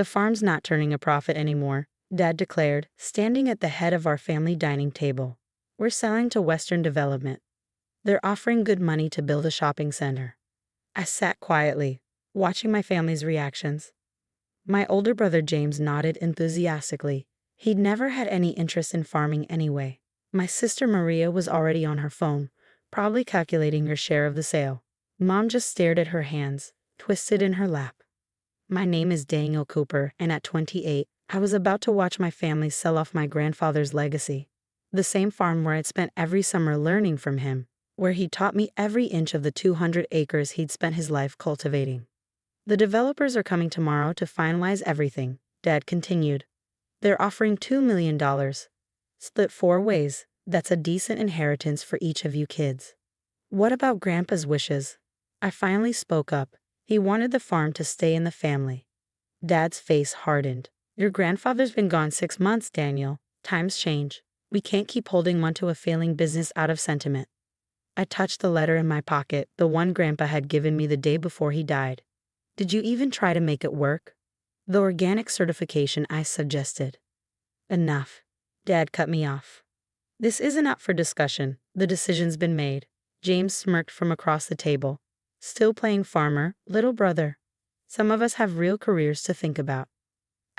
The farm's not turning a profit anymore, Dad declared, standing at the head of our family dining table. We're selling to Western Development. They're offering good money to build a shopping center. I sat quietly, watching my family's reactions. My older brother James nodded enthusiastically. He'd never had any interest in farming anyway. My sister Maria was already on her phone, probably calculating her share of the sale. Mom just stared at her hands, twisted in her lap. My name is Daniel Cooper, and at 28, I was about to watch my family sell off my grandfather's legacy. The same farm where I'd spent every summer learning from him, where he taught me every inch of the 200 acres he'd spent his life cultivating. The developers are coming tomorrow to finalize everything, Dad continued. They're offering $2 million. Split 4 ways, that's a decent inheritance for each of you kids. What about Grandpa's wishes? I finally spoke up. He wanted the farm to stay in the family. Dad's face hardened. Your grandfather's been gone 6 months, Daniel. Times change. We can't keep holding on to a failing business out of sentiment. I touched the letter in my pocket, the one Grandpa had given me the day before he died. Did you even try to make it work? The organic certification I suggested. Enough. Dad cut me off. This isn't up for discussion. The decision's been made. James smirked from across the table. Still playing farmer, little brother. Some of us have real careers to think about.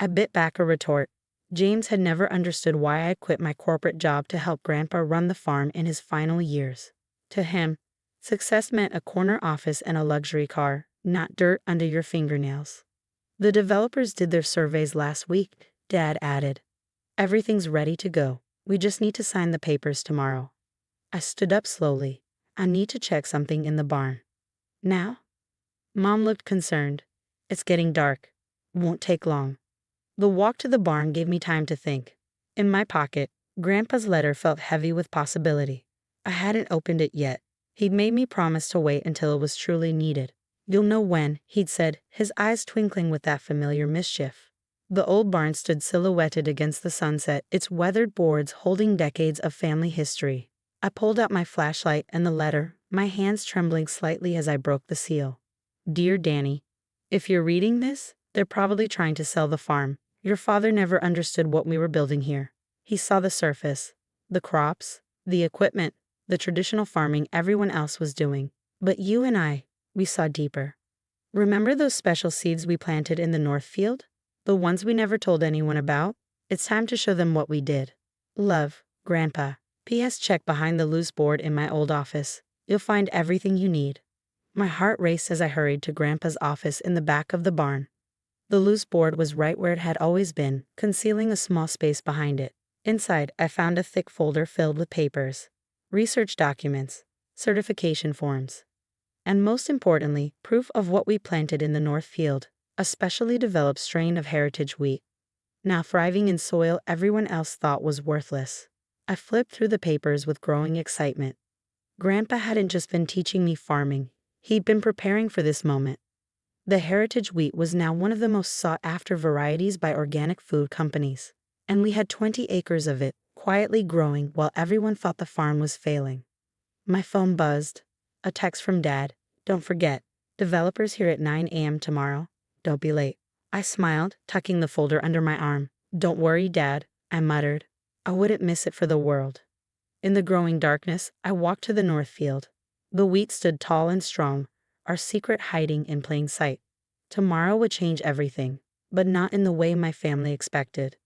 I bit back a retort. James had never understood why I quit my corporate job to help Grandpa run the farm in his final years. To him, success meant a corner office and a luxury car, not dirt under your fingernails. The developers did their surveys last week, Dad added. Everything's ready to go. We just need to sign the papers tomorrow. I stood up slowly. I need to check something in the barn. Now? Mom looked concerned. It's getting dark. Won't take long. The walk to the barn gave me time to think. In my pocket, Grandpa's letter felt heavy with possibility. I hadn't opened it yet. He'd made me promise to wait until it was truly needed. You'll know when, he'd said, his eyes twinkling with that familiar mischief. The old barn stood silhouetted against the sunset, its weathered boards holding decades of family history. I pulled out my flashlight and the letter, my hands trembling slightly as I broke the seal. Dear Danny, if you're reading this, they're probably trying to sell the farm. Your father never understood what we were building here. He saw the surface, the crops, the equipment, the traditional farming everyone else was doing. But you and I, we saw deeper. Remember those special seeds we planted in the North Field? The ones we never told anyone about? It's time to show them what we did. Love, Grandpa. P.S. Check behind the loose board in my old office. You'll find everything you need. My heart raced as I hurried to Grandpa's office in the back of the barn. The loose board was right where it had always been, concealing a small space behind it. Inside, I found a thick folder filled with papers, research documents, certification forms, and most importantly, proof of what we planted in the North Field, a specially developed strain of heritage wheat, now thriving in soil everyone else thought was worthless. I flipped through the papers with growing excitement. Grandpa hadn't just been teaching me farming. He'd been preparing for this moment. The heritage wheat was now one of the most sought-after varieties by organic food companies, and we had 20 acres of it, quietly growing while everyone thought the farm was failing. My phone buzzed. A text from Dad. Don't forget, developers here at 9 a.m. tomorrow. Don't be late. I smiled, tucking the folder under my arm. Don't worry, Dad, I muttered. I wouldn't miss it for the world. In the growing darkness, I walked to the North Field. The wheat stood tall and strong, our secret hiding in plain sight. Tomorrow would change everything, but not in the way my family expected.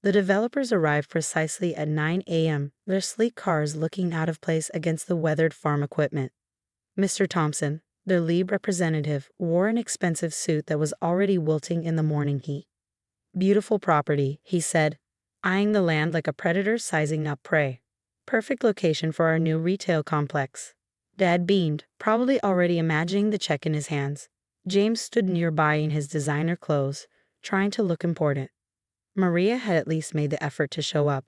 The developers arrived precisely at 9 a.m., their sleek cars looking out of place against the weathered farm equipment. Mr. Thompson, their lead representative, wore an expensive suit that was already wilting in the morning heat. Beautiful property, he said, eyeing the land like a predator sizing up prey. Perfect location for our new retail complex. Dad beamed, probably already imagining the check in his hands. James stood nearby in his designer clothes, trying to look important. Maria had at least made the effort to show up,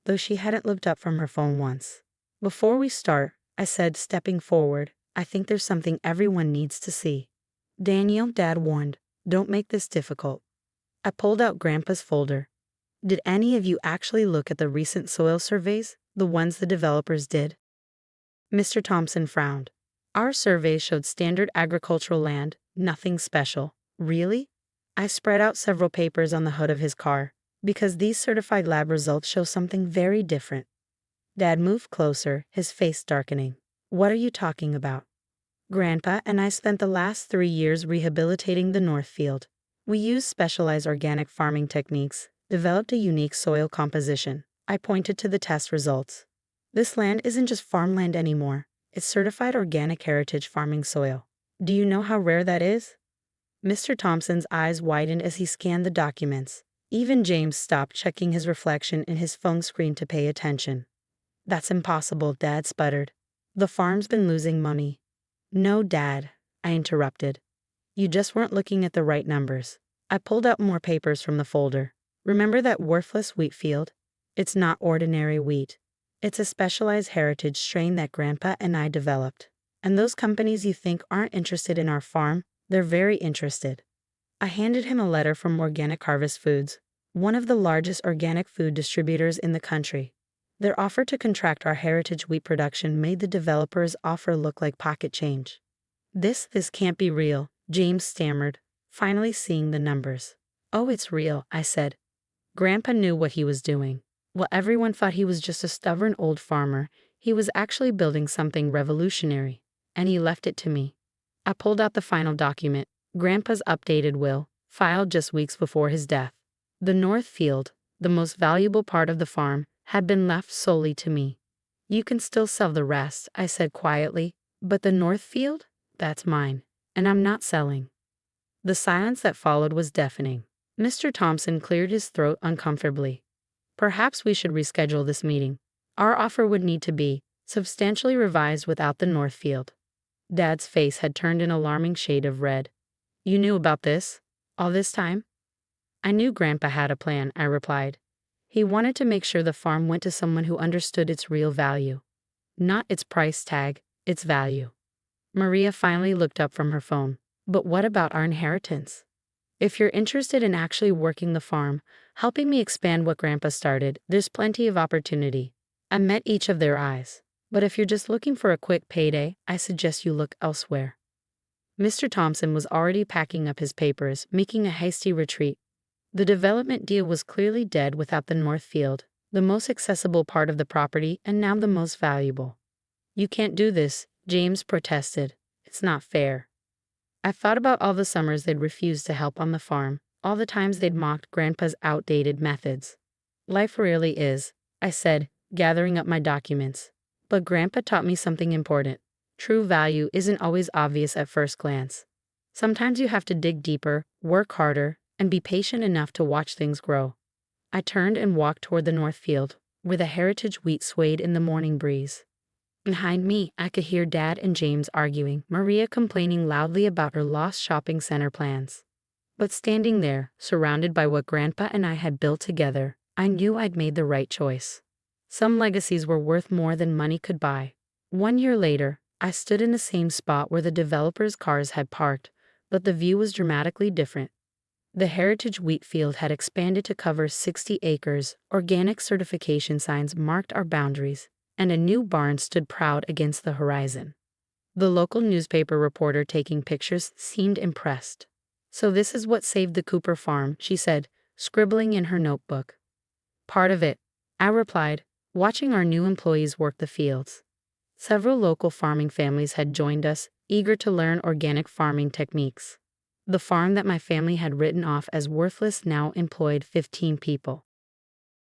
though she hadn't looked up from her phone once. Before we start, I said, stepping forward, I think there's something everyone needs to see. Daniel, Dad warned, don't make this difficult. I pulled out Grandpa's folder. Did any of you actually look at the recent soil surveys, the ones the developers did? Mr. Thompson frowned. Our survey showed standard agricultural land, nothing special. Really? I spread out several papers on the hood of his car, because these certified lab results show something very different. Dad moved closer, his face darkening. What are you talking about? Grandpa and I spent the last 3 years rehabilitating the North Field. We used specialized organic farming techniques, developed a unique soil composition. I pointed to the test results. This land isn't just farmland anymore. It's certified organic heritage farming soil. Do you know how rare that is? Mr. Thompson's eyes widened as he scanned the documents. Even James stopped checking his reflection in his phone screen to pay attention. That's impossible, Dad sputtered. The farm's been losing money. No, Dad, I interrupted. You just weren't looking at the right numbers. I pulled out more papers from the folder. Remember that worthless wheat field? It's not ordinary wheat. It's a specialized heritage strain that Grandpa and I developed. And those companies you think aren't interested in our farm, they're very interested. I handed him a letter from Organic Harvest Foods, one of the largest organic food distributors in the country. Their offer to contract our heritage wheat production made the developer's offer look like pocket change. This can't be real, James stammered, finally seeing the numbers. Oh, it's real, I said. Grandpa knew what he was doing. While everyone thought he was just a stubborn old farmer, he was actually building something revolutionary, and he left it to me. I pulled out the final document, Grandpa's updated will, filed just weeks before his death. The North Field, the most valuable part of the farm, had been left solely to me. You can still sell the rest, I said quietly, but the North Field? That's mine, and I'm not selling. The silence that followed was deafening. Mr. Thompson cleared his throat uncomfortably. Perhaps we should reschedule this meeting. Our offer would need to be substantially revised without the North Field. Dad's face had turned an alarming shade of red. You knew about this? All this time? I knew Grandpa had a plan, I replied. He wanted to make sure the farm went to someone who understood its real value. Not its price tag, its value. Maria finally looked up from her phone. But what about our inheritance? If you're interested in actually working the farm, helping me expand what Grandpa started, there's plenty of opportunity. I met each of their eyes. But if you're just looking for a quick payday, I suggest you look elsewhere. Mr. Thompson was already packing up his papers, making a hasty retreat. The development deal was clearly dead without the North Field, the most accessible part of the property and now the most valuable. You can't do this, James protested. It's not fair. I thought about all the summers they'd refused to help on the farm, all the times they'd mocked Grandpa's outdated methods. Life rarely is, I said, gathering up my documents. But Grandpa taught me something important. True value isn't always obvious at first glance. Sometimes you have to dig deeper, work harder, and be patient enough to watch things grow. I turned and walked toward the North Field, where the heritage wheat swayed in the morning breeze. Behind me, I could hear Dad and James arguing, Maria complaining loudly about her lost shopping center plans. But standing there, surrounded by what Grandpa and I had built together, I knew I'd made the right choice. Some legacies were worth more than money could buy. 1 year later, I stood in the same spot where the developers' cars had parked, but the view was dramatically different. The heritage wheat field had expanded to cover 60 acres, organic certification signs marked our boundaries, and a new barn stood proud against the horizon. The local newspaper reporter taking pictures seemed impressed. So this is what saved the Cooper farm, she said, scribbling in her notebook. Part of it, I replied, watching our new employees work the fields. Several local farming families had joined us, eager to learn organic farming techniques. The farm that my family had written off as worthless now employed 15 people.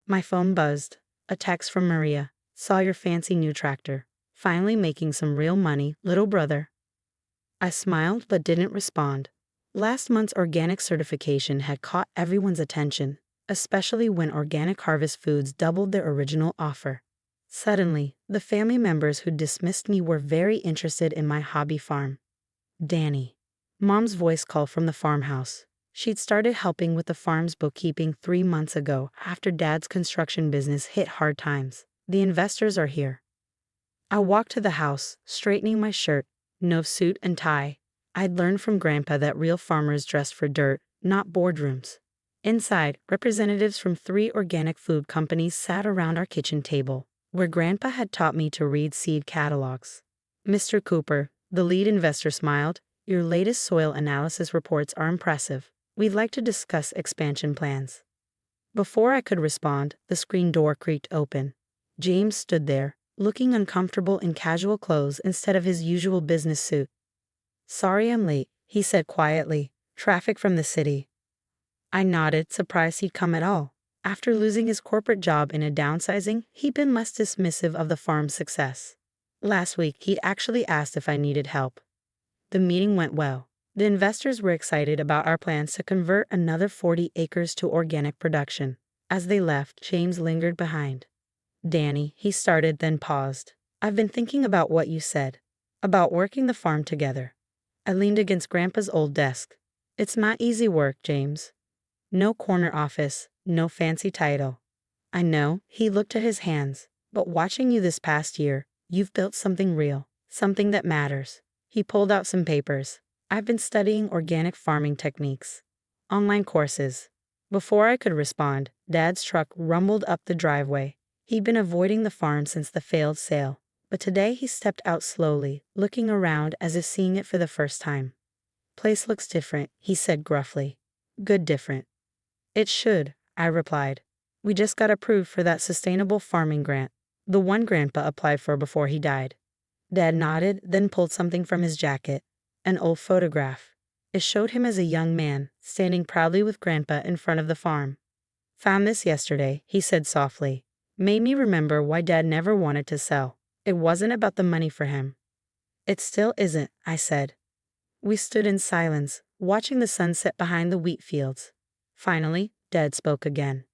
My phone buzzed. A text from Maria. Saw your fancy new tractor. Finally making some real money, little brother. I smiled but didn't respond. Last month's organic certification had caught everyone's attention, especially when Organic Harvest Foods doubled their original offer. Suddenly, the family members who dismissed me were very interested in my hobby farm. Danny. Mom's voice called from the farmhouse. She'd started helping with the farm's bookkeeping 3 months ago after Dad's construction business hit hard times. The investors are here. I walked to the house, straightening my shirt, no suit and tie. I'd learned from Grandpa that real farmers dress for dirt, not boardrooms. Inside, representatives from 3 organic food companies sat around our kitchen table, where Grandpa had taught me to read seed catalogs. Mr. Cooper, the lead investor, smiled. Your latest soil analysis reports are impressive. We'd like to discuss expansion plans. Before I could respond, the screen door creaked open. James stood there, looking uncomfortable in casual clothes instead of his usual business suit. "Sorry I'm late," he said quietly. "Traffic from the city." I nodded, surprised he'd come at all. After losing his corporate job in a downsizing, he'd been less dismissive of the farm's success. Last week, he'd actually asked if I needed help. The meeting went well. The investors were excited about our plans to convert another 40 acres to organic production. As they left, James lingered behind. "Danny," he started, then paused. "I've been thinking about what you said. About working the farm together." I leaned against Grandpa's old desk. "It's not easy work, James. No corner office, no fancy title." "I know," he looked at his hands. "But watching you this past year, you've built something real, something that matters." He pulled out some papers. "I've been studying organic farming techniques. Online courses." Before I could respond, Dad's truck rumbled up the driveway. He'd been avoiding the farm since the failed sale, but today he stepped out slowly, looking around as if seeing it for the first time. "Place looks different," he said gruffly. "Good different." "It should," I replied. "We just got approved for that sustainable farming grant, the one Grandpa applied for before he died." Dad nodded, then pulled something from his jacket, an old photograph. It showed him as a young man, standing proudly with Grandpa in front of the farm. "Found this yesterday," he said softly. Made me remember why Dad never wanted to sell. It wasn't about the money for him. "It still isn't," I said. We stood in silence, watching the sunset behind the wheat fields. Finally, Dad spoke again.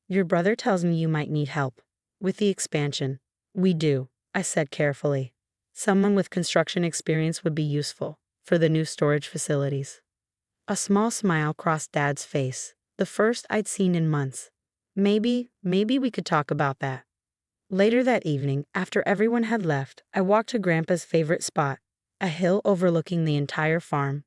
"Your brother tells me you might need help with the expansion." "We do," I said carefully. "Someone with construction experience would be useful for the new storage facilities." A small smile crossed Dad's face, the first I'd seen in months. Maybe we could talk about that." Later that evening, after everyone had left, I walked to Grandpa's favorite spot, a hill overlooking the entire farm.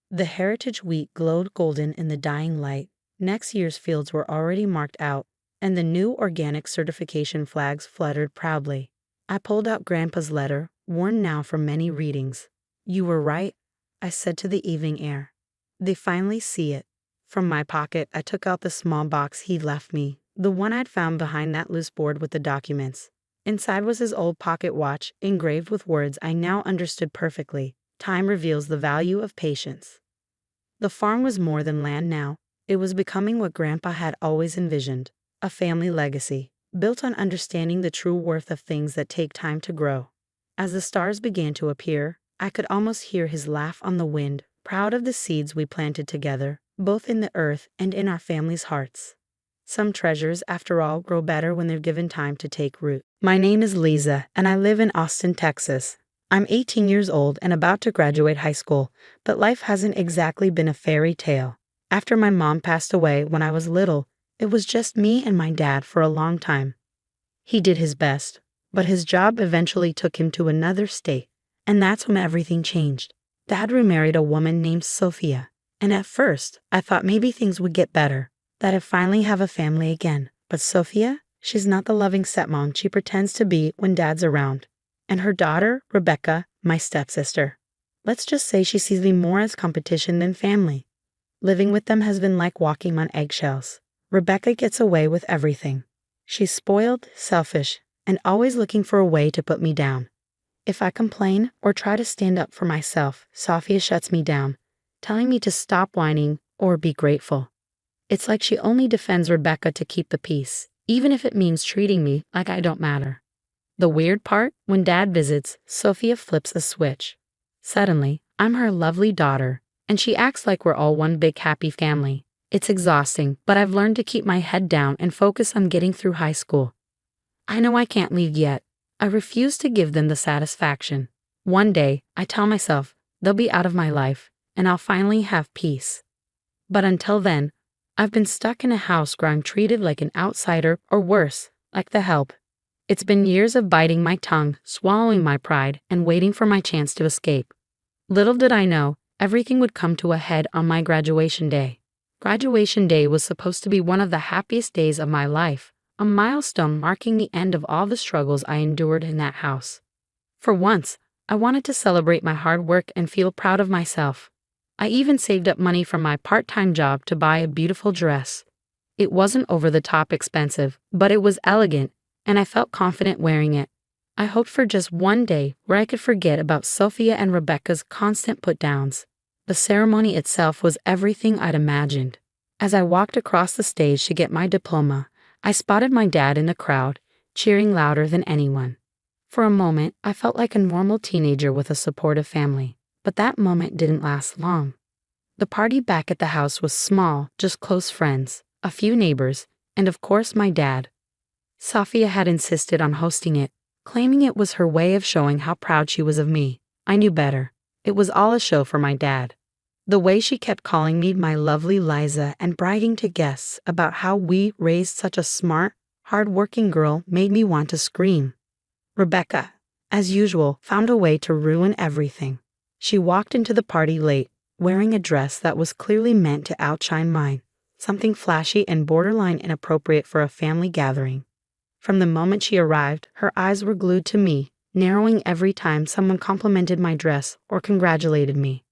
The heritage wheat glowed golden in the dying light. Next year's fields were already marked out, and the new organic certification flags fluttered proudly. I pulled out Grandpa's letter, worn now from many readings. "You were right," I said to the evening air. "They finally see it." From my pocket, I took out the small box he'd left me, the one I'd found behind that loose board with the documents. Inside was his old pocket watch, engraved with words I now understood perfectly. "Time reveals the value of patience." The farm was more than land now. It was becoming what Grandpa had always envisioned, a family legacy, built on understanding the true worth of things that take time to grow. As the stars began to appear, I could almost hear his laugh on the wind, proud of the seeds we planted together, both in the earth and in our family's hearts. Some treasures, after all, grow better when they're given time to take root. My name is Lisa, and I live in Austin, Texas. I'm 18 years old and about to graduate high school, but life hasn't exactly been a fairy tale. After my mom passed away when I was little, it was just me and my dad for a long time. He did his best, but his job eventually took him to another state, and that's when everything changed. Dad remarried a woman named Sophia, and at first, I thought maybe things would get better, that I'd finally have a family again. But Sophia, she's not the loving stepmom she pretends to be when Dad's around. And her daughter, Rebecca, my stepsister. Let's just say she sees me more as competition than family. Living with them has been like walking on eggshells. Rebecca gets away with everything. She's spoiled, selfish, and always looking for a way to put me down. If I complain or try to stand up for myself, Sophia shuts me down, telling me to stop whining or be grateful. It's like she only defends Rebecca to keep the peace, even if it means treating me like I don't matter. The weird part, when Dad visits, Sophia flips a switch. Suddenly, I'm her lovely daughter, and she acts like we're all one big happy family. It's exhausting, but I've learned to keep my head down and focus on getting through high school. I know I can't leave yet. I refuse to give them the satisfaction. One day, I tell myself, they'll be out of my life, and I'll finally have peace. But until then, I've been stuck in a house where I'm treated like an outsider, or worse, like the help. It's been years of biting my tongue, swallowing my pride, and waiting for my chance to escape. Little did I know, everything would come to a head on my graduation day. Graduation day was supposed to be one of the happiest days of my life, a milestone marking the end of all the struggles I endured in that house. For once, I wanted to celebrate my hard work and feel proud of myself. I even saved up money from my part-time job to buy a beautiful dress. It wasn't over-the-top expensive, but it was elegant, and I felt confident wearing it. I hoped for just one day where I could forget about Sophia and Rebecca's constant put-downs. The ceremony itself was everything I'd imagined. As I walked across the stage to get my diploma, I spotted my dad in the crowd, cheering louder than anyone. For a moment, I felt like a normal teenager with a supportive family, but that moment didn't last long. The party back at the house was small, just close friends, a few neighbors, and of course my dad. Sophia had insisted on hosting it, claiming it was her way of showing how proud she was of me. I knew better. It was all a show for my dad. The way she kept calling me my lovely Liza and bragging to guests about how we raised such a smart, hard-working girl made me want to scream. Rebecca, as usual, found a way to ruin everything. She walked into the party late, wearing a dress that was clearly meant to outshine mine, something flashy and borderline inappropriate for a family gathering. From the moment she arrived, her eyes were glued to me, narrowing every time someone complimented my dress or congratulated me.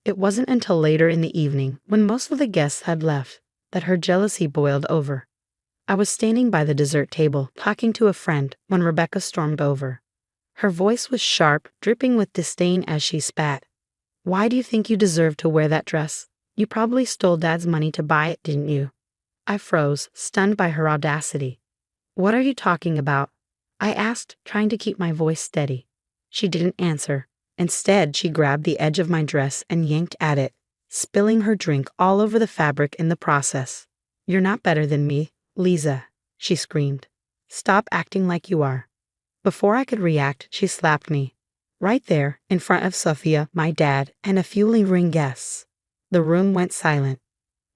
It wasn't until later in the evening, when most of the guests had left, that her jealousy boiled over. I was standing by the dessert table, talking to a friend, when Rebecca stormed over. Her voice was sharp, dripping with disdain as she spat. "Why do you think you deserve to wear that dress? You probably stole Dad's money to buy it, didn't you?" I froze, stunned by her audacity. "What are you talking about?" I asked, trying to keep my voice steady. She didn't answer. Instead, she grabbed the edge of my dress and yanked at it, spilling her drink all over the fabric in the process. "You're not better than me, Lisa," she screamed. "Stop acting like you are." Before I could react, she slapped me. Right there, in front of Sophia, my dad, and a few lingering guests. The room went silent.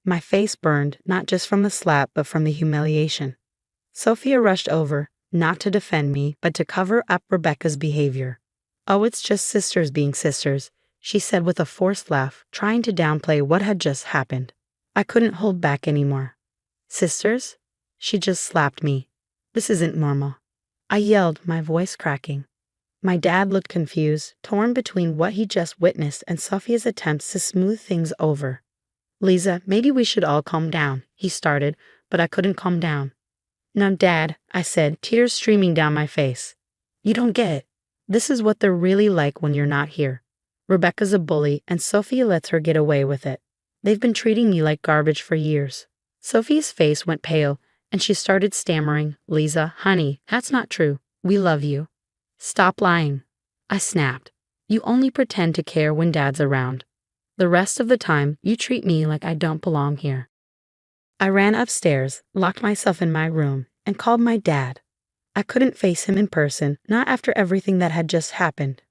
My face burned, not just from the slap, but from the humiliation. Sophia rushed over, not to defend me, but to cover up Rebecca's behavior. "Oh, it's just sisters being sisters," she said with a forced laugh, trying to downplay what had just happened. I couldn't hold back anymore. "Sisters?" She just slapped me. "This isn't normal," I yelled, my voice cracking. My dad looked confused, torn between what he just witnessed and Sophia's attempts to smooth things over. "Lisa, maybe we should all calm down," he started, but I couldn't calm down. "No, Dad," I said, tears streaming down my face. "You don't get it. This is what they're really like when you're not here. Rebecca's a bully, and Sophia lets her get away with it. They've been treating me like garbage for years." Sophia's face went pale, and she started stammering, "Lisa, honey, that's not true. We love you." "Stop lying," I snapped. "You only pretend to care when Dad's around. The rest of the time, you treat me like I don't belong here." I ran upstairs, locked myself in my room, and called my dad. I couldn't face him in person, not after everything that had just happened.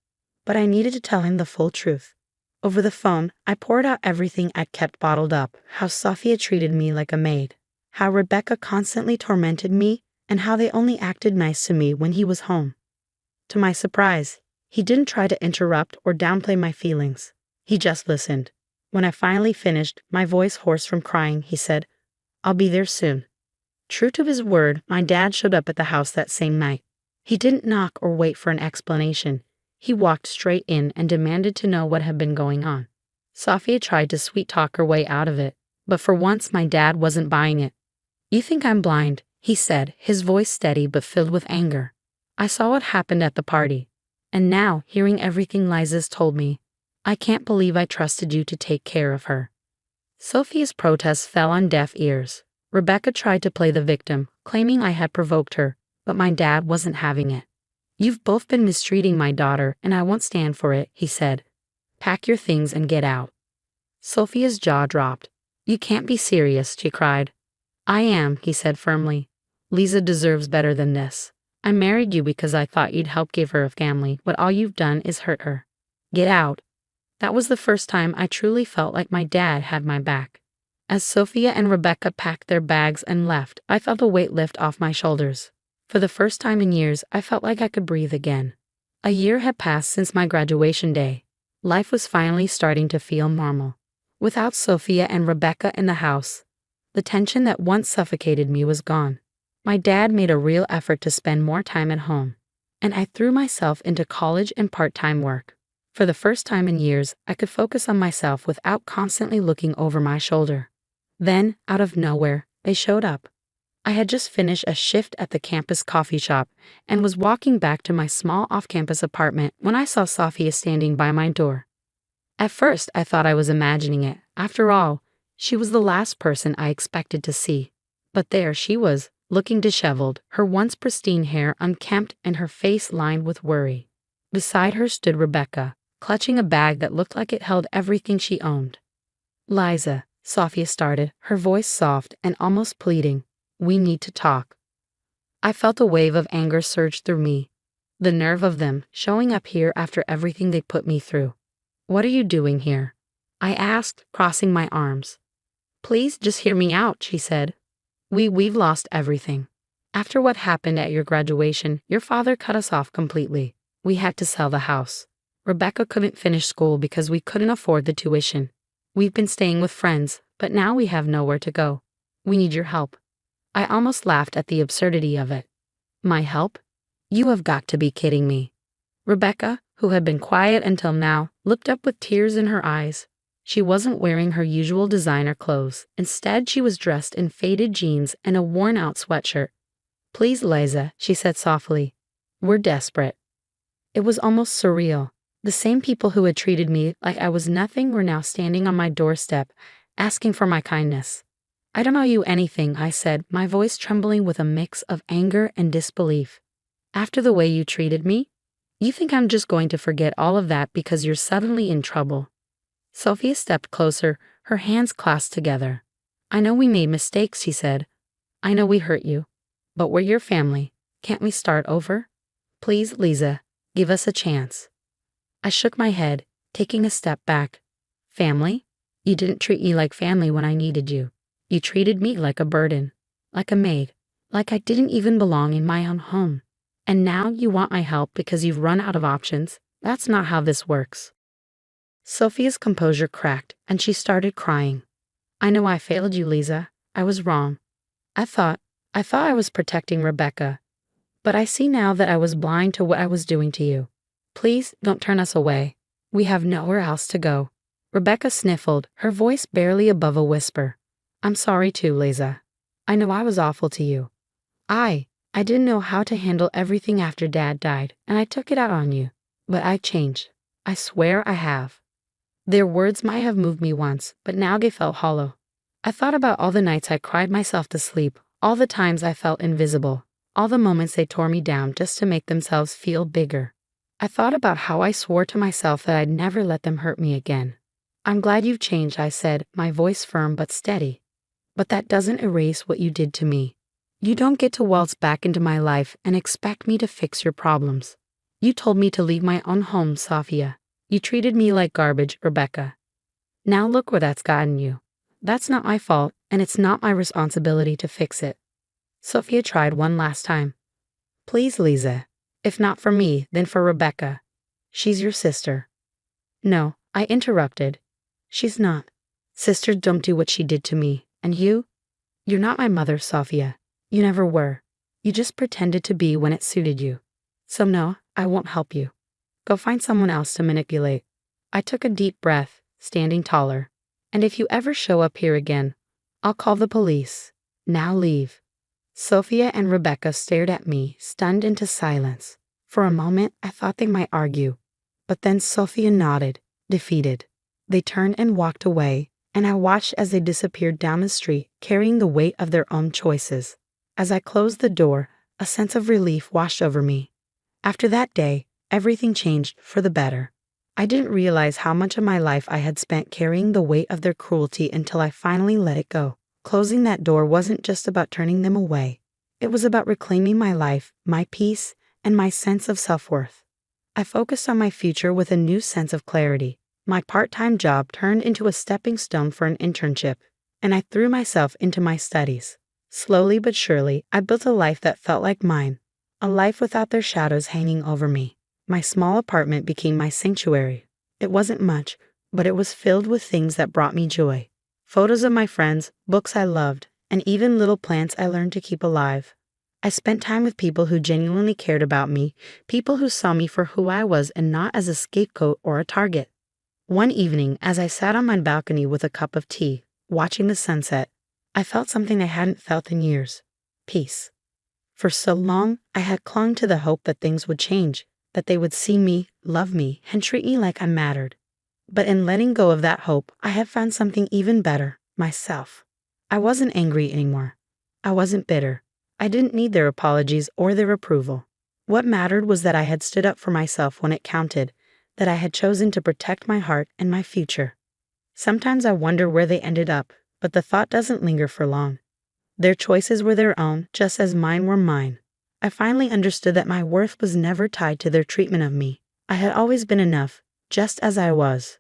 But I needed to tell him the full truth. Over the phone, I poured out everything I'd kept bottled up, how Sophia treated me like a maid, how Rebecca constantly tormented me, and how they only acted nice to me when he was home. To my surprise, he didn't try to interrupt or downplay my feelings. He just listened. When I finally finished, my voice hoarse from crying, he said, "I'll be there soon." True to his word, my dad showed up at the house that same night. He didn't knock or wait for an explanation. He walked straight in and demanded to know what had been going on. Sophia tried to sweet-talk her way out of it, but for once my dad wasn't buying it. "You think I'm blind," he said, his voice steady but filled with anger. "I saw what happened at the party. And now, hearing everything Liza's told me, I can't believe I trusted you to take care of her." Sophia's protests fell on deaf ears. Rebecca tried to play the victim, claiming I had provoked her, but my dad wasn't having it. "You've both been mistreating my daughter, and I won't stand for it," he said. "Pack your things and get out." Sophia's jaw dropped. "You can't be serious," she cried. "I am," he said firmly. "Lisa deserves better than this. I married you because I thought you'd help give her a family, but all you've done is hurt her. Get out." That was the first time I truly felt like my dad had my back. As Sophia and Rebecca packed their bags and left, I felt a weight lift off my shoulders. For the first time in years, I felt like I could breathe again. A year had passed since my graduation day. Life was finally starting to feel normal. Without Sophia and Rebecca in the house, the tension that once suffocated me was gone. My dad made a real effort to spend more time at home, and I threw myself into college and part-time work. For the first time in years, I could focus on myself without constantly looking over my shoulder. Then, out of nowhere, they showed up. I had just finished a shift at the campus coffee shop and was walking back to my small off-campus apartment when I saw Sophia standing by my door. At first, I thought I was imagining it. After all, she was the last person I expected to see. But there she was, looking disheveled, her once pristine hair unkempt and her face lined with worry. Beside her stood Rebecca, clutching a bag that looked like it held everything she owned. "Liza," Sophia started, her voice soft and almost pleading, "we need to talk." I felt a wave of anger surge through me. The nerve of them, showing up here after everything they put me through. "What are you doing here?" I asked, crossing my arms. "Please just hear me out," she said. We've lost everything. After what happened at your graduation, your father cut us off completely. We had to sell the house. Rebecca couldn't finish school because we couldn't afford the tuition. We've been staying with friends, but now we have nowhere to go. We need your help." I almost laughed at the absurdity of it. "My help? You have got to be kidding me." Rebecca, who had been quiet until now, looked up with tears in her eyes. She wasn't wearing her usual designer clothes. Instead, she was dressed in faded jeans and a worn-out sweatshirt. "Please, Liza," she said softly. "We're desperate." It was almost surreal. The same people who had treated me like I was nothing were now standing on my doorstep, asking for my kindness. "I don't owe you anything," I said, my voice trembling with a mix of anger and disbelief. "After the way you treated me? You think I'm just going to forget all of that because you're suddenly in trouble?" Sophia stepped closer, her hands clasped together. "I know we made mistakes," she said. "I know we hurt you. But we're your family. Can't we start over? Please, Liza, give us a chance." I shook my head, taking a step back. "Family? You didn't treat me like family when I needed you. You treated me like a burden, like a maid, like I didn't even belong in my own home. And now you want my help because you've run out of options? That's not how this works." Sophia's composure cracked, and she started crying. "I know I failed you, Liza. I was wrong. I thought I was protecting Rebecca. But I see now that I was blind to what I was doing to you. Please don't turn us away. We have nowhere else to go." Rebecca sniffled, her voice barely above a whisper. "I'm sorry too, Liza. I know I was awful to you. I didn't know how to handle everything after Dad died, and I took it out on you. But I changed. I swear I have." Their words might have moved me once, but now they felt hollow. I thought about all the nights I cried myself to sleep, all the times I felt invisible, all the moments they tore me down just to make themselves feel bigger. I thought about how I swore to myself that I'd never let them hurt me again. "I'm glad you've changed," I said, my voice firm but steady. "But that doesn't erase what you did to me. You don't get to waltz back into my life and expect me to fix your problems. You told me to leave my own home, Sophia. You treated me like garbage, Rebecca. Now look where that's gotten you. That's not my fault, and it's not my responsibility to fix it." Sophia tried one last time. "Please, Liza. If not for me, then for Rebecca. She's your sister." "No," I interrupted. "She's not. Sisters don't do what she did to me. And you're not my mother, Sophia. You never were. You just pretended to be when it suited you. So no, I won't help you. Go find someone else to manipulate." I took a deep breath, standing taller. "And if you ever show up here again, I'll call the police. Now leave." Sophia and Rebecca stared at me, stunned into silence. For a moment, I thought they might argue. But then Sophia nodded, defeated. They turned and walked away, and I watched as they disappeared down the street, carrying the weight of their own choices. As I closed the door, a sense of relief washed over me. After that day, everything changed for the better. I didn't realize how much of my life I had spent carrying the weight of their cruelty until I finally let it go. Closing that door wasn't just about turning them away. It was about reclaiming my life, my peace, and my sense of self-worth. I focused on my future with a new sense of clarity. My part-time job turned into a stepping stone for an internship, and I threw myself into my studies. Slowly but surely, I built a life that felt like mine, a life without their shadows hanging over me. My small apartment became my sanctuary. It wasn't much, but it was filled with things that brought me joy. Photos of my friends, books I loved, and even little plants I learned to keep alive. I spent time with people who genuinely cared about me, people who saw me for who I was and not as a scapegoat or a target. One evening, as I sat on my balcony with a cup of tea, watching the sunset, I felt something I hadn't felt in years: peace. For so long, I had clung to the hope that things would change, that they would see me, love me, and treat me like I mattered. But in letting go of that hope, I had found something even better: myself. I wasn't angry anymore. I wasn't bitter. I didn't need their apologies or their approval. What mattered was that I had stood up for myself when it counted, that I had chosen to protect my heart and my future. Sometimes I wonder where they ended up, but the thought doesn't linger for long. Their choices were their own, just as mine were mine. I finally understood that my worth was never tied to their treatment of me. I had always been enough, just as I was.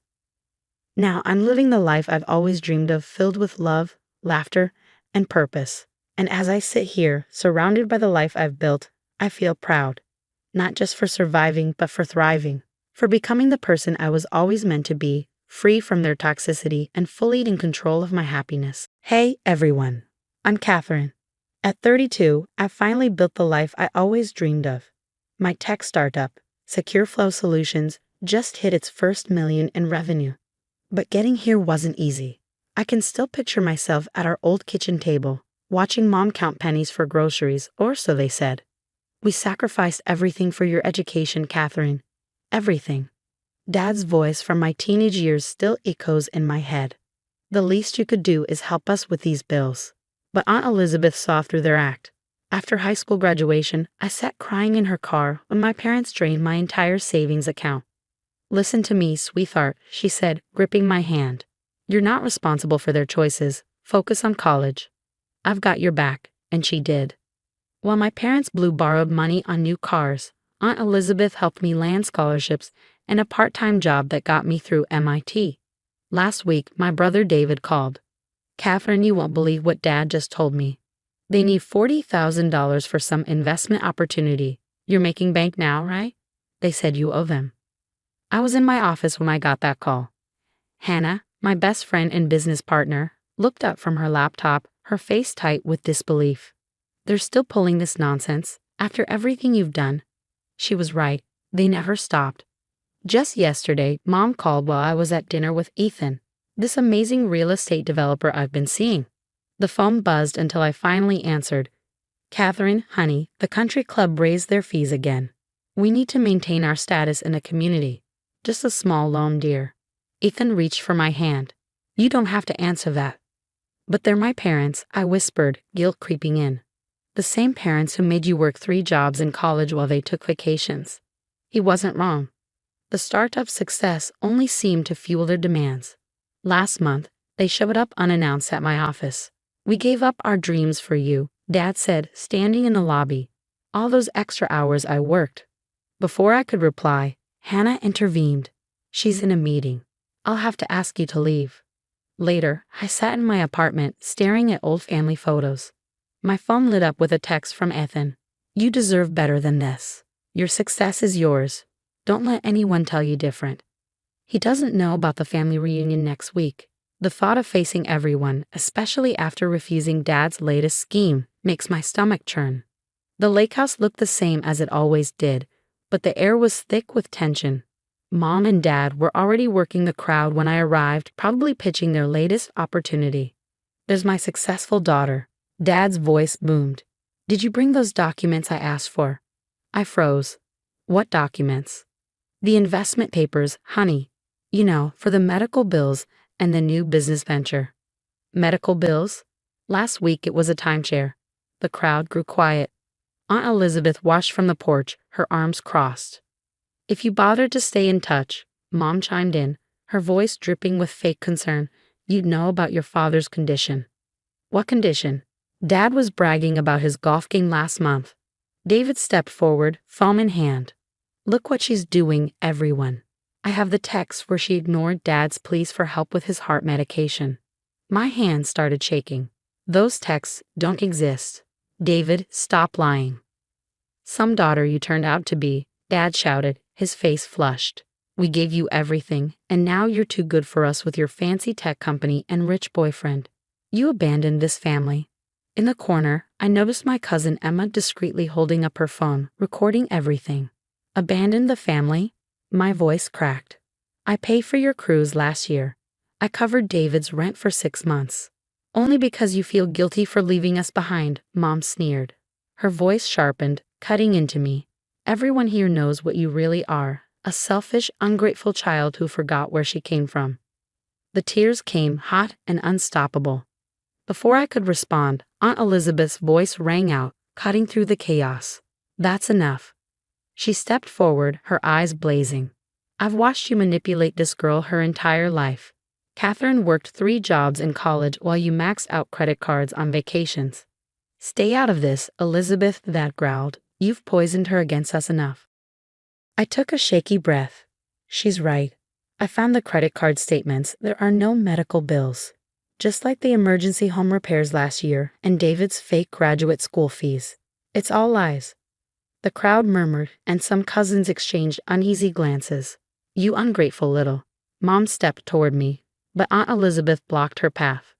Now I'm living the life I've always dreamed of, filled with love, laughter, and purpose. And as I sit here, surrounded by the life I've built, I feel proud. Not just for surviving, but for thriving. For becoming the person I was always meant to be, free from their toxicity and fully in control of my happiness. Hey, everyone. I'm Catherine. At 32, I finally built the life I always dreamed of. My tech startup, Secure Flow Solutions, just hit its first million in revenue. But getting here wasn't easy. I can still picture myself at our old kitchen table, watching Mom count pennies for groceries, or so they said. We sacrificed everything for your education, Catherine. Everything. Dad's voice from my teenage years still echoes in my head. The least you could do is help us with these bills. But Aunt Elizabeth saw through their act. After high school graduation, I sat crying in her car when my parents drained my entire savings account. Listen to me, sweetheart, she said, gripping my hand. You're not responsible for their choices. Focus on college. I've got your back, and she did. While my parents blew borrowed money on new cars, Aunt Elizabeth helped me land scholarships and a part-time job that got me through MIT. Last week, my brother David called. Catherine, you won't believe what Dad just told me. They need $40,000 for some investment opportunity. You're making bank now, right? They said you owe them. I was in my office when I got that call. Hannah, my best friend and business partner, looked up from her laptop, her face tight with disbelief. They're still pulling this nonsense, after everything you've done. She was right. They never stopped. Just yesterday, Mom called while I was at dinner with Ethan, this amazing real estate developer I've been seeing. The phone buzzed until I finally answered. Catherine, honey, the country club raised their fees again. We need to maintain our status in the community. Just a small loan, dear. Ethan reached for my hand. You don't have to answer that. But they're my parents, I whispered, guilt creeping in. The same parents who made you work 3 jobs in college while they took vacations. He wasn't wrong. The startup's success only seemed to fuel their demands. Last month, they showed up unannounced at my office. We gave up our dreams for you, Dad said, standing in the lobby. All those extra hours I worked. Before I could reply, Hannah intervened. She's in a meeting. I'll have to ask you to leave. Later, I sat in my apartment, staring at old family photos. My phone lit up with a text from Ethan. You deserve better than this. Your success is yours. Don't let anyone tell you different. He doesn't know about the family reunion next week. The thought of facing everyone, especially after refusing Dad's latest scheme, makes my stomach churn. The lake house looked the same as it always did, but the air was thick with tension. Mom and Dad were already working the crowd when I arrived, probably pitching their latest opportunity. There's my successful daughter. Dad's voice boomed. Did you bring those documents I asked for? I froze. What documents? The investment papers, honey. You know, for the medical bills and the new business venture. Medical bills? Last week it was a timeshare. The crowd grew quiet. Aunt Elizabeth watched from the porch, her arms crossed. If you bothered to stay in touch, Mom chimed in, her voice dripping with fake concern, you'd know about your father's condition. What condition? Dad was bragging about his golf game last month. David stepped forward, phone in hand. Look what she's doing, everyone. I have the text where she ignored Dad's pleas for help with his heart medication. My hand started shaking. Those texts don't exist. David, stop lying. Some daughter you turned out to be, Dad shouted, his face flushed. We gave you everything, and now you're too good for us with your fancy tech company and rich boyfriend. You abandoned this family. In the corner, I noticed my cousin Emma discreetly holding up her phone, recording everything. Abandoned the family? My voice cracked. I paid for your cruise last year. I covered David's rent for 6 months. Only because you feel guilty for leaving us behind, Mom sneered. Her voice sharpened, cutting into me. Everyone here knows what you really are, a selfish, ungrateful child who forgot where she came from. The tears came hot and unstoppable. Before I could respond, Aunt Elizabeth's voice rang out, cutting through the chaos. That's enough. She stepped forward, her eyes blazing. I've watched you manipulate this girl her entire life. Catherine worked 3 jobs in college while you maxed out credit cards on vacations. Stay out of this, Elizabeth, Dad growled. You've poisoned her against us enough. I took a shaky breath. She's right. I found the credit card statements. There are no medical bills. Just like the emergency home repairs last year and David's fake graduate school fees. It's all lies. The crowd murmured, and some cousins exchanged uneasy glances. You ungrateful little. Mom stepped toward me, but Aunt Elizabeth blocked her path.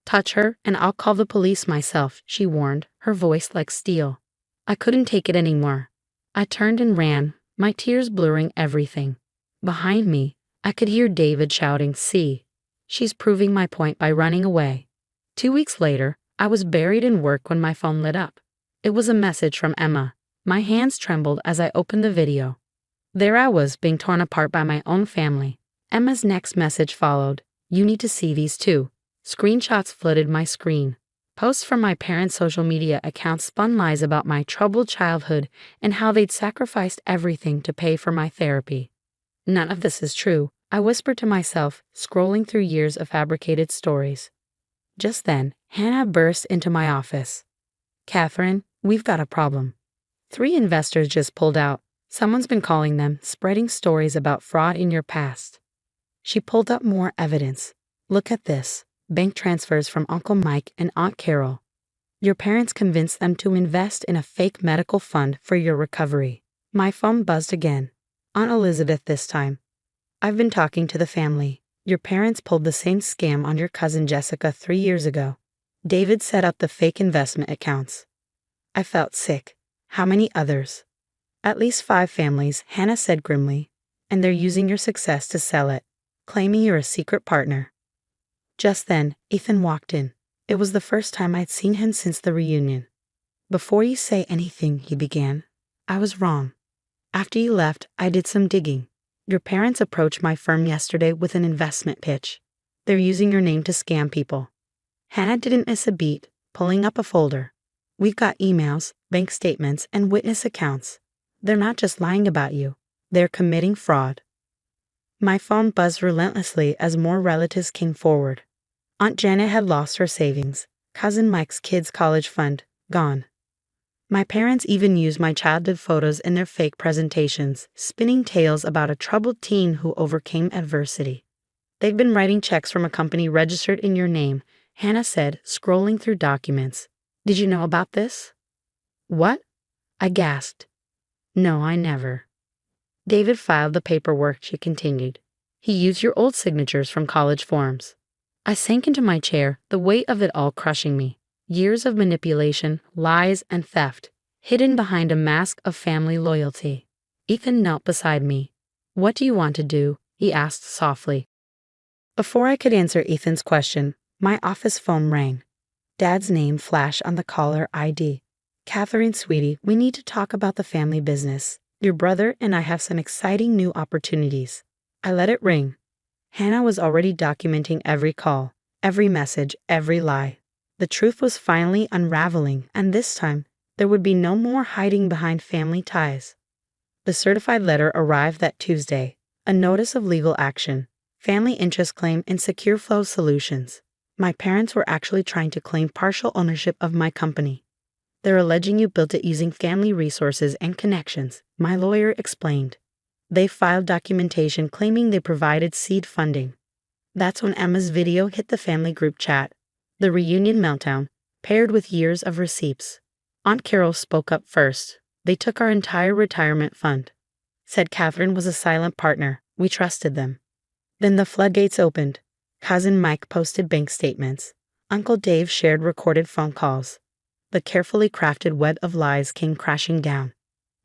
Touch her, and I'll call the police myself, she warned, her voice like steel. I couldn't take it anymore. I turned and ran, my tears blurring everything. Behind me, I could hear David shouting, "See, she's proving my point by running away." 2 weeks later, I was buried in work when my phone lit up. It was a message from Emma. My hands trembled as I opened the video. There I was, being torn apart by my own family. Emma's next message followed. You need to see these too. Screenshots flooded my screen. Posts from my parents' social media accounts spun lies about my troubled childhood and how they'd sacrificed everything to pay for my therapy. None of this is true, I whispered to myself, scrolling through years of fabricated stories. Just then, Hannah burst into my office. Catherine, we've got a problem. 3 investors just pulled out. Someone's been calling them, spreading stories about fraud in your past. She pulled up more evidence. Look at this. Bank transfers from Uncle Mike and Aunt Carol. Your parents convinced them to invest in a fake medical fund for your recovery. My phone buzzed again. Aunt Elizabeth this time. I've been talking to the family. Your parents pulled the same scam on your cousin Jessica 3 years ago. David set up the fake investment accounts. I felt sick. How many others? At least 5 families, Hannah said grimly, and they're using your success to sell it, claiming you're a secret partner. Just then, Ethan walked in. It was the first time I'd seen him since the reunion. Before you say anything, he began, I was wrong. After you left, I did some digging. Your parents approached my firm yesterday with an investment pitch. They're using your name to scam people. Hannah didn't miss a beat, pulling up a folder. We've got emails, bank statements, and witness accounts. They're not just lying about you. They're committing fraud. My phone buzzed relentlessly as more relatives came forward. Aunt Janet had lost her savings. Cousin Mike's kids' college fund, gone. My parents even used my childhood photos in their fake presentations, spinning tales about a troubled teen who overcame adversity. They've been writing checks from a company registered in your name, Hannah said, scrolling through documents. Did you know about this? What? I gasped. No, I never. David filed the paperwork, she continued. He used your old signatures from college forms. I sank into my chair, the weight of it all crushing me. Years of manipulation, lies, and theft, hidden behind a mask of family loyalty. Ethan knelt beside me. What do you want to do? He asked softly. Before I could answer Ethan's question, my office phone rang. Dad's name flashed on the caller ID. Catherine, sweetie, we need to talk about the family business. Your brother and I have some exciting new opportunities. I let it ring. Hannah was already documenting every call, every message, every lie. The truth was finally unraveling, and this time, there would be no more hiding behind family ties. The certified letter arrived that Tuesday, a notice of legal action, family interest claim, and secure flow solutions. My parents were actually trying to claim partial ownership of my company. They're alleging you built it using family resources and connections, my lawyer explained. They filed documentation claiming they provided seed funding. That's when Emma's video hit the family group chat. The reunion meltdown, paired with years of receipts. Aunt Carol spoke up first. They took our entire retirement fund. Said Catherine was a silent partner. We trusted them. Then the floodgates opened. Cousin Mike posted bank statements. Uncle Dave shared recorded phone calls. The carefully crafted web of lies came crashing down.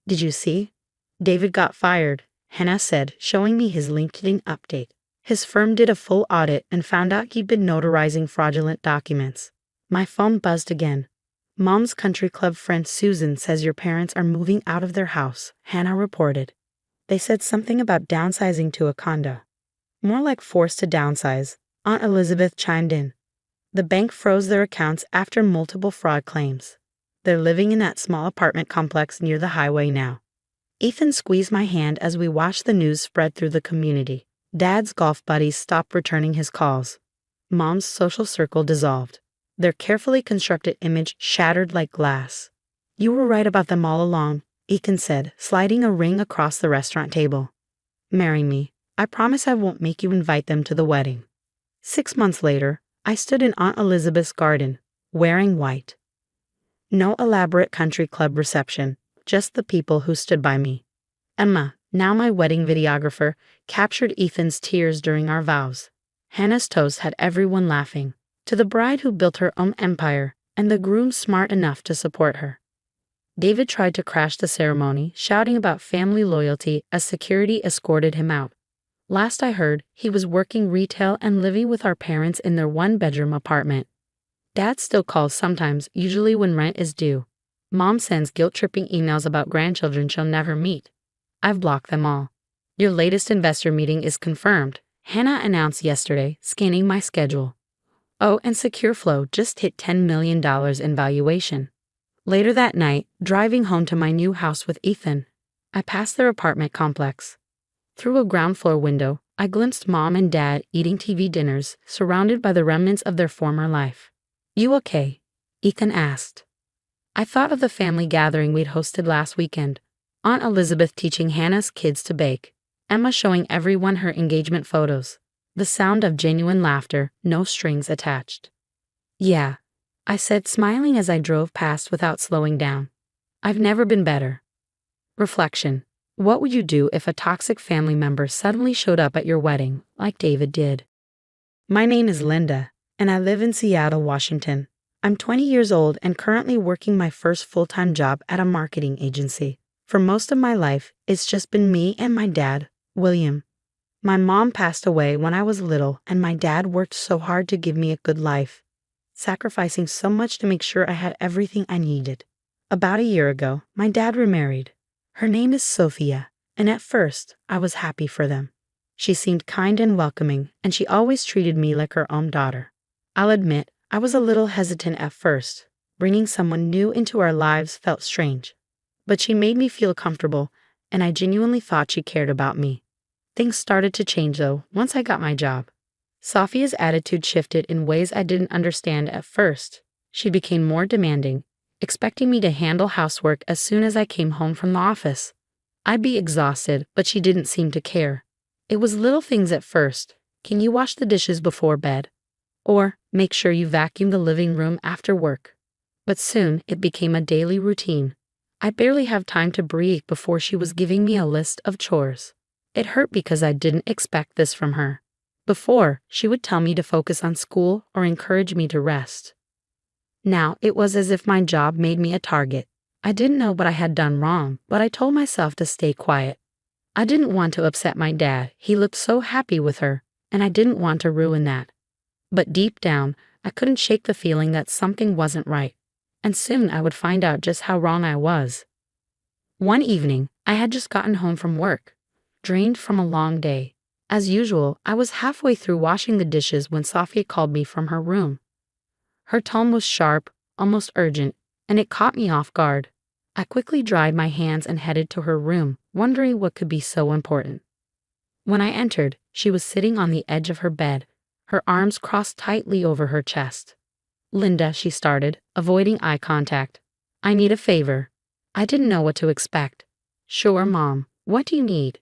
Did you see? David got fired, Hannah said, showing me his LinkedIn update. His firm did a full audit and found out he'd been notarizing fraudulent documents. My phone buzzed again. Mom's country club friend Susan says your parents are moving out of their house, Hannah reported. They said something about downsizing to a condo. More like forced to downsize, Aunt Elizabeth chimed in. The bank froze their accounts after multiple fraud claims. They're living in that small apartment complex near the highway now. Ethan squeezed my hand as we watched the news spread through the community. Dad's golf buddies stopped returning his calls. Mom's social circle dissolved. Their carefully constructed image shattered like glass. You were right about them all along, Ethan said, sliding a ring across the restaurant table. Marry me. I promise I won't make you invite them to the wedding. 6 months later, I stood in Aunt Elizabeth's garden, wearing white. No elaborate country club reception, just the people who stood by me. Emma, now my wedding videographer, captured Ethan's tears during our vows. Hannah's toast had everyone laughing. To the bride who built her own empire, and the groom smart enough to support her. David tried to crash the ceremony, shouting about family loyalty as security escorted him out. Last I heard, he was working retail and living with our parents in their one-bedroom apartment. Dad still calls sometimes, usually when rent is due. Mom sends guilt-tripping emails about grandchildren she'll never meet. I've blocked them all. Your latest investor meeting is confirmed, Hannah announced yesterday, scanning my schedule. Oh, and SecureFlow just hit $10 million in valuation. Later that night, driving home to my new house with Ethan, I passed their apartment complex. Through a ground floor window, I glimpsed Mom and Dad eating TV dinners, surrounded by the remnants of their former life. You okay? Ethan asked. I thought of the family gathering we'd hosted last weekend. Aunt Elizabeth teaching Hannah's kids to bake, Emma showing everyone her engagement photos. The sound of genuine laughter, no strings attached. Yeah, I said, smiling as I drove past without slowing down. I've never been better. Reflection. What would you do if a toxic family member suddenly showed up at your wedding, like David did? My name is Linda, and I live in Seattle, Washington. I'm 20 years old and currently working my first full-time job at a marketing agency. For most of my life, it's just been me and my dad, William. My mom passed away when I was little, and my dad worked so hard to give me a good life, sacrificing so much to make sure I had everything I needed. About a year ago, my dad remarried. Her name is Sophia, and at first, I was happy for them. She seemed kind and welcoming, and she always treated me like her own daughter. I'll admit, I was a little hesitant at first. Bringing someone new into our lives felt strange. But she made me feel comfortable, and I genuinely thought she cared about me. Things started to change, though, once I got my job. Sophia's attitude shifted in ways I didn't understand at first. She became more demanding, expecting me to handle housework as soon as I came home from the office. I'd be exhausted, but she didn't seem to care. It was little things at first. Can you wash the dishes before bed? Or, make sure you vacuum the living room after work. But soon, it became a daily routine. I barely have time to breathe before she was giving me a list of chores. It hurt because I didn't expect this from her. Before, she would tell me to focus on school or encourage me to rest. Now, it was as if my job made me a target. I didn't know what I had done wrong, but I told myself to stay quiet. I didn't want to upset my dad. He looked so happy with her, and I didn't want to ruin that. But deep down, I couldn't shake the feeling that something wasn't right, and soon I would find out just how wrong I was. One evening, I had just gotten home from work, drained from a long day. As usual, I was halfway through washing the dishes when Sophia called me from her room. Her tone was sharp, almost urgent, and it caught me off guard. I quickly dried my hands and headed to her room, wondering what could be so important. When I entered, she was sitting on the edge of her bed, her arms crossed tightly over her chest. Linda, she started, avoiding eye contact. I need a favor. I didn't know what to expect. Sure, Mom. What do you need?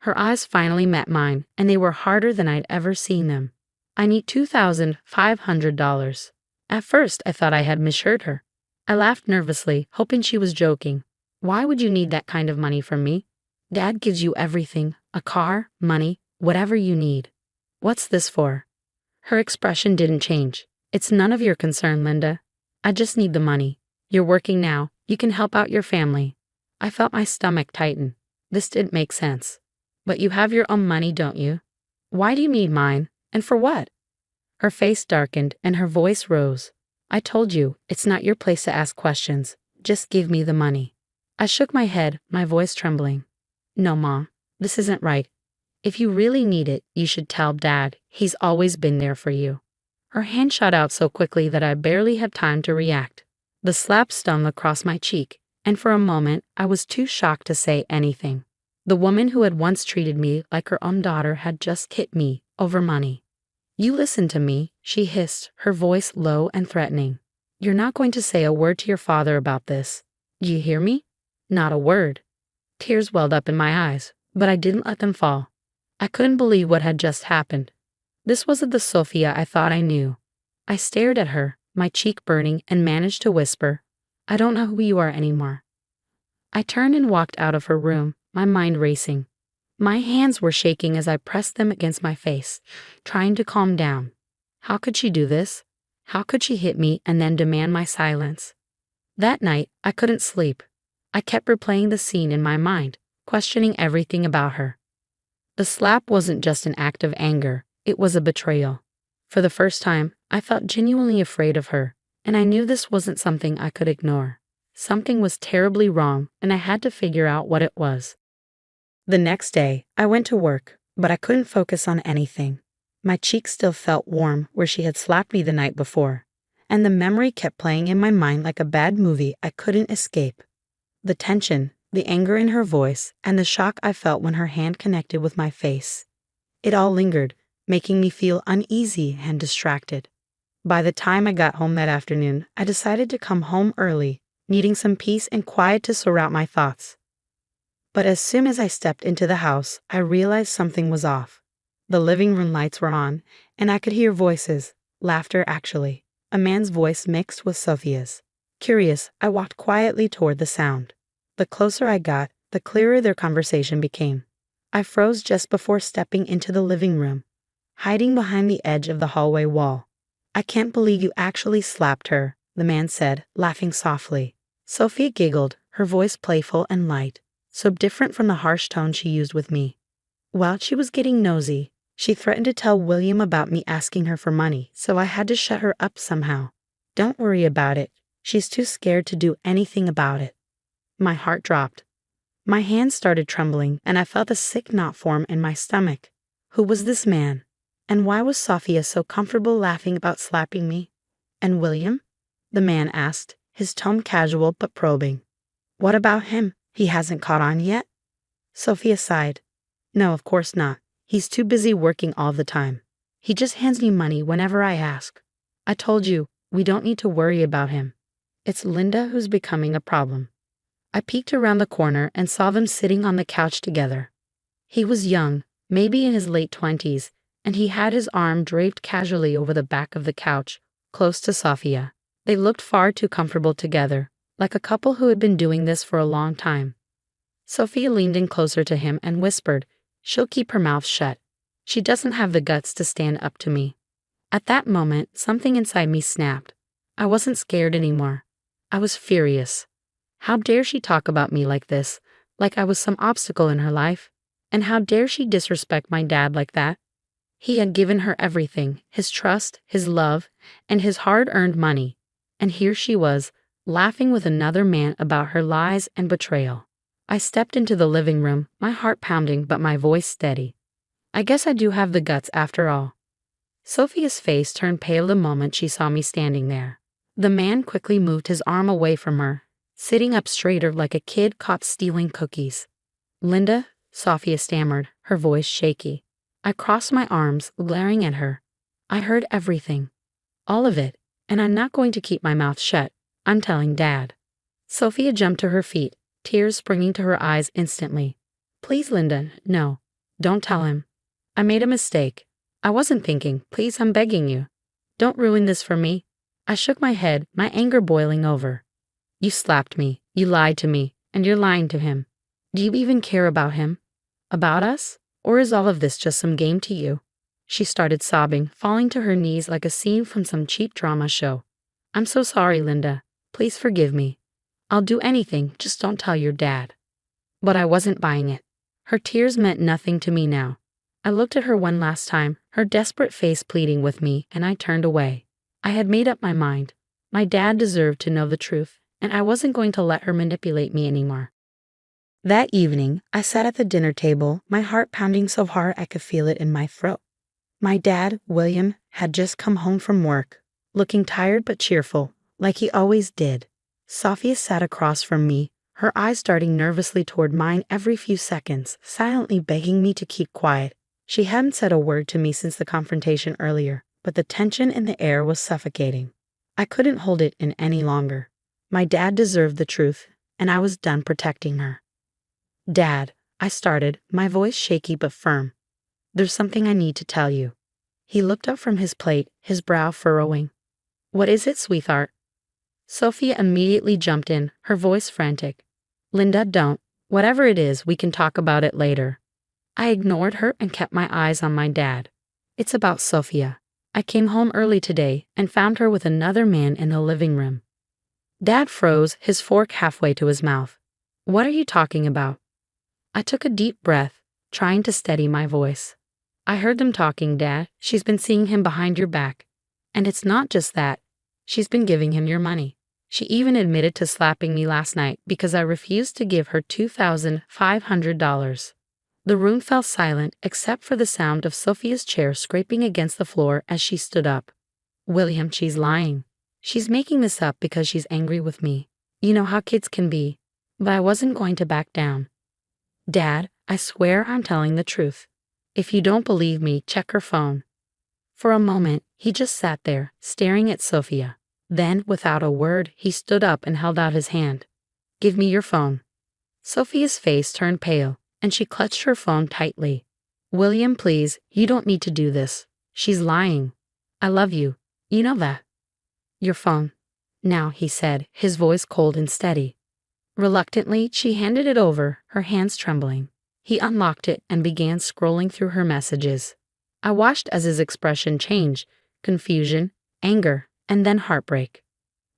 Her eyes finally met mine, and they were harder than I'd ever seen them. I need $2,500. At first, I thought I had misheard her. I laughed nervously, hoping she was joking. Why would you need that kind of money from me? Dad gives you everything, a car, money, whatever you need. What's this for? Her expression didn't change. It's none of your concern, Linda. I just need the money. You're working now. You can help out your family. I felt my stomach tighten. This didn't make sense. But you have your own money, don't you? Why do you need mine? And for what? Her face darkened and her voice rose. I told you, it's not your place to ask questions. Just give me the money. I shook my head, my voice trembling. No, Mom, this isn't right. If you really need it, you should tell Dad. He's always been there for you. Her hand shot out so quickly that I barely had time to react. The slap stung across my cheek, and for a moment I was too shocked to say anything. The woman who had once treated me like her own daughter had just hit me over money. You listen to me, she hissed, her voice low and threatening. You're not going to say a word to your father about this. Do you hear me? Not a word. Tears welled up in my eyes, but I didn't let them fall. I couldn't believe what had just happened. This wasn't the Sophia I thought I knew. I stared at her, my cheek burning, and managed to whisper, I don't know who you are anymore. I turned and walked out of her room, my mind racing. My hands were shaking as I pressed them against my face, trying to calm down. How could she do this? How could she hit me and then demand my silence? That night, I couldn't sleep. I kept replaying the scene in my mind, questioning everything about her. The slap wasn't just an act of anger, it was a betrayal. For the first time, I felt genuinely afraid of her, and I knew this wasn't something I could ignore. Something was terribly wrong, and I had to figure out what it was. The next day, I went to work, but I couldn't focus on anything. My cheeks still felt warm where she had slapped me the night before, and the memory kept playing in my mind like a bad movie I couldn't escape. The tension, the anger in her voice, and the shock I felt when her hand connected with my face. It all lingered, making me feel uneasy and distracted. By the time I got home that afternoon, I decided to come home early, needing some peace and quiet to sort out my thoughts. But as soon as I stepped into the house, I realized something was off. The living room lights were on, and I could hear voices, laughter actually, a man's voice mixed with Sophia's. Curious, I walked quietly toward the sound. The closer I got, the clearer their conversation became. I froze just before stepping into the living room, hiding behind the edge of the hallway wall. I can't believe you actually slapped her, the man said, laughing softly. Sophia giggled, her voice playful and light, so different from the harsh tone she used with me. While she was getting nosy, she threatened to tell William about me asking her for money, so I had to shut her up somehow. Don't worry about it. She's too scared to do anything about it. My heart dropped. My hands started trembling, and I felt a sick knot form in my stomach. Who was this man? And why was Sophia so comfortable laughing about slapping me? And William? The man asked, his tone casual but probing. What about him? He hasn't caught on yet? Sophia sighed. No, of course not. He's too busy working all the time. He just hands me money whenever I ask. I told you, we don't need to worry about him. It's Linda who's becoming a problem. I peeked around the corner and saw them sitting on the couch together. He was young, maybe in his late 20s, and he had his arm draped casually over the back of the couch, close to Sophia. They looked far too comfortable together, like a couple who had been doing this for a long time. Sophia leaned in closer to him and whispered, She'll keep her mouth shut. She doesn't have the guts to stand up to me. At that moment, something inside me snapped. I wasn't scared anymore. I was furious. How dare she talk about me like this, like I was some obstacle in her life? And how dare she disrespect my dad like that? He had given her everything, his trust, his love, and his hard-earned money. And here she was, laughing with another man about her lies and betrayal. I stepped into the living room, my heart pounding but my voice steady. I guess I do have the guts after all. Sophia's face turned pale the moment she saw me standing there. The man quickly moved his arm away from her, sitting up straighter like a kid caught stealing cookies. Linda, Sophia stammered, her voice shaky. I crossed my arms, glaring at her. I heard everything. All of it, and I'm not going to keep my mouth shut. I'm telling Dad. Sophia jumped to her feet, tears springing to her eyes instantly. Please, Linda, no. Don't tell him. I made a mistake. I wasn't thinking. Please, I'm begging you. Don't ruin this for me. I shook my head, my anger boiling over. You slapped me. You lied to me. And you're lying to him. Do you even care about him? About us? Or is all of this just some game to you? She started sobbing, falling to her knees like a scene from some cheap drama show. "I'm so sorry, Linda. Please forgive me. I'll do anything, just don't tell your dad." But I wasn't buying it. Her tears meant nothing to me now. I looked at her one last time, her desperate face pleading with me, and I turned away. I had made up my mind. My dad deserved to know the truth, and I wasn't going to let her manipulate me anymore. That evening, I sat at the dinner table, my heart pounding so hard I could feel it in my throat. My dad, William, had just come home from work, looking tired but cheerful, like he always did. Sophia sat across from me, her eyes darting nervously toward mine every few seconds, silently begging me to keep quiet. She hadn't said a word to me since the confrontation earlier, but the tension in the air was suffocating. I couldn't hold it in any longer. My dad deserved the truth, and I was done protecting her. "Dad," I started, my voice shaky but firm. "There's something I need to tell you." He looked up from his plate, his brow furrowing. "What is it, sweetheart?" Sophia immediately jumped in, her voice frantic. "Linda, don't. Whatever it is, we can talk about it later." I ignored her and kept my eyes on my dad. "It's about Sophia. I came home early today and found her with another man in the living room." Dad froze, his fork halfway to his mouth. "What are you talking about?" I took a deep breath, trying to steady my voice. "I heard them talking, Dad. She's been seeing him behind your back. And it's not just that. She's been giving him your money. She even admitted to slapping me last night because I refused to give her $2,500. The room fell silent except for the sound of Sophia's chair scraping against the floor as she stood up. "William, she's lying. She's making this up because she's angry with me. You know how kids can be." But I wasn't going to back down. "Dad, I swear I'm telling the truth. If you don't believe me, check her phone." For a moment, he just sat there, staring at Sophia. Then, without a word, he stood up and held out his hand. "Give me your phone." Sophia's face turned pale, and she clutched her phone tightly. "William, please, you don't need to do this. She's lying. I love you. You know that." "Your phone." "Now," he said, his voice cold and steady. Reluctantly, she handed it over, her hands trembling. He unlocked it and began scrolling through her messages. I watched as his expression changed, confusion, anger, and then heartbreak.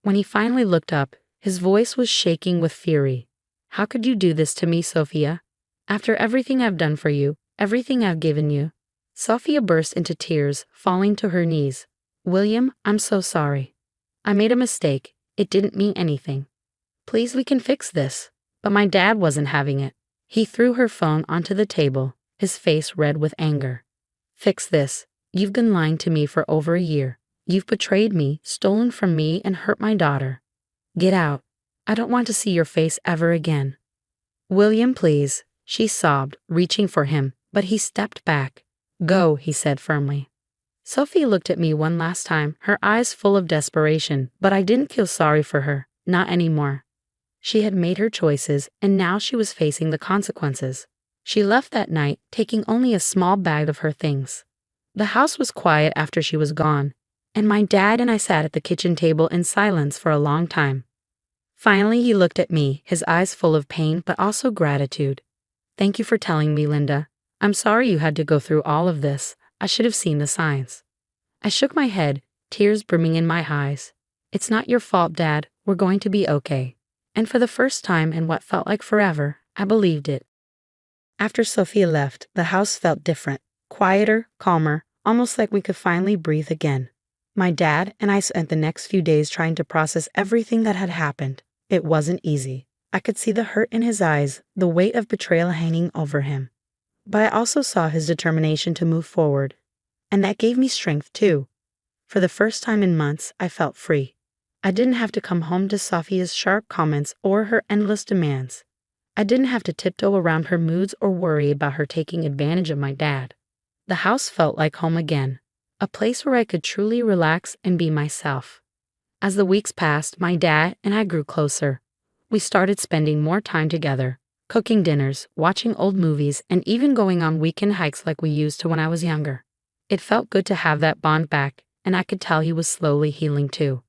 When he finally looked up, his voice was shaking with fury. "How could you do this to me, Sophia? After everything I've done for you, everything I've given you." Sophia burst into tears, falling to her knees. "William, I'm so sorry. I made a mistake. It didn't mean anything. Please, we can fix this." But my dad wasn't having it. He threw her phone onto the table, his face red with anger. "Fix this. You've been lying to me for over a year. You've betrayed me, stolen from me, and hurt my daughter. Get out. I don't want to see your face ever again." "William, please," she sobbed, reaching for him, but he stepped back. "Go," he said firmly. Sophie looked at me one last time, her eyes full of desperation, but I didn't feel sorry for her, not anymore. She had made her choices, and now she was facing the consequences. She left that night, taking only a small bag of her things. The house was quiet after she was gone, and my dad and I sat at the kitchen table in silence for a long time. Finally, he looked at me, his eyes full of pain but also gratitude. "Thank you for telling me, Linda. I'm sorry you had to go through all of this. I should have seen the signs." I shook my head, tears brimming in my eyes. "It's not your fault, Dad. We're going to be okay." And for the first time in what felt like forever, I believed it. After Sophia left, the house felt different, quieter, calmer, almost like we could finally breathe again. My dad and I spent the next few days trying to process everything that had happened. It wasn't easy. I could see the hurt in his eyes, the weight of betrayal hanging over him. But I also saw his determination to move forward. And that gave me strength too. For the first time in months, I felt free. I didn't have to come home to Sophia's sharp comments or her endless demands. I didn't have to tiptoe around her moods or worry about her taking advantage of my dad. The house felt like home again, a place where I could truly relax and be myself. As the weeks passed, my dad and I grew closer. We started spending more time together, cooking dinners, watching old movies, and even going on weekend hikes like we used to when I was younger. It felt good to have that bond back, and I could tell he was slowly healing too.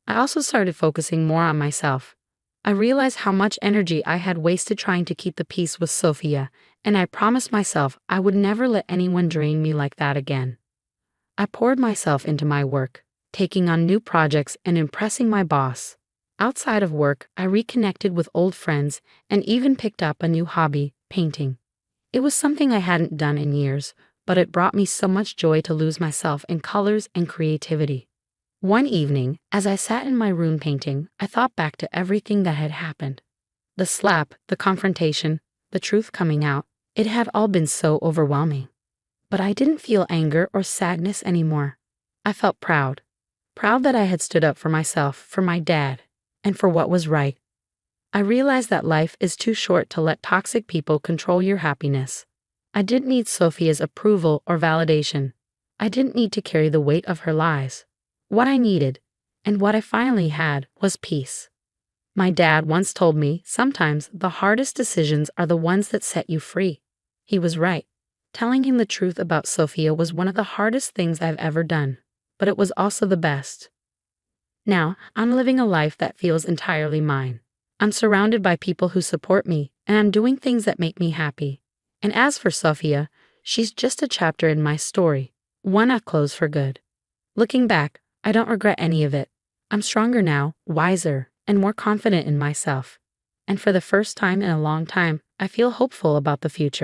I also started focusing more on myself. I realized how much energy I had wasted trying to keep the peace with Sophia, and I promised myself I would never let anyone drain me like that again. I poured myself into my work, taking on new projects and impressing my boss. Outside of work, I reconnected with old friends and even picked up a new hobby, painting. It was something I hadn't done in years, but it brought me so much joy to lose myself in colors and creativity. One evening, as I sat in my room painting, I thought back to everything that had happened. The slap, the confrontation, the truth coming out, it had all been so overwhelming. But I didn't feel anger or sadness anymore. I felt proud. Proud that I had stood up for myself, for my dad, and for what was right. I realized that life is too short to let toxic people control your happiness. I didn't need Sophia's approval or validation. I didn't need to carry the weight of her lies. What I needed, and what I finally had, was peace. My dad once told me sometimes the hardest decisions are the ones that set you free. He was right. Telling him the truth about Sophia was one of the hardest things I've ever done, but it was also the best. Now, I'm living a life that feels entirely mine. I'm surrounded by people who support me, and I'm doing things that make me happy. And as for Sophia, she's just a chapter in my story, one I've closed for good. Looking back, I don't regret any of it. I'm stronger now, wiser, and more confident in myself. And for the first time in a long time, I feel hopeful about the future.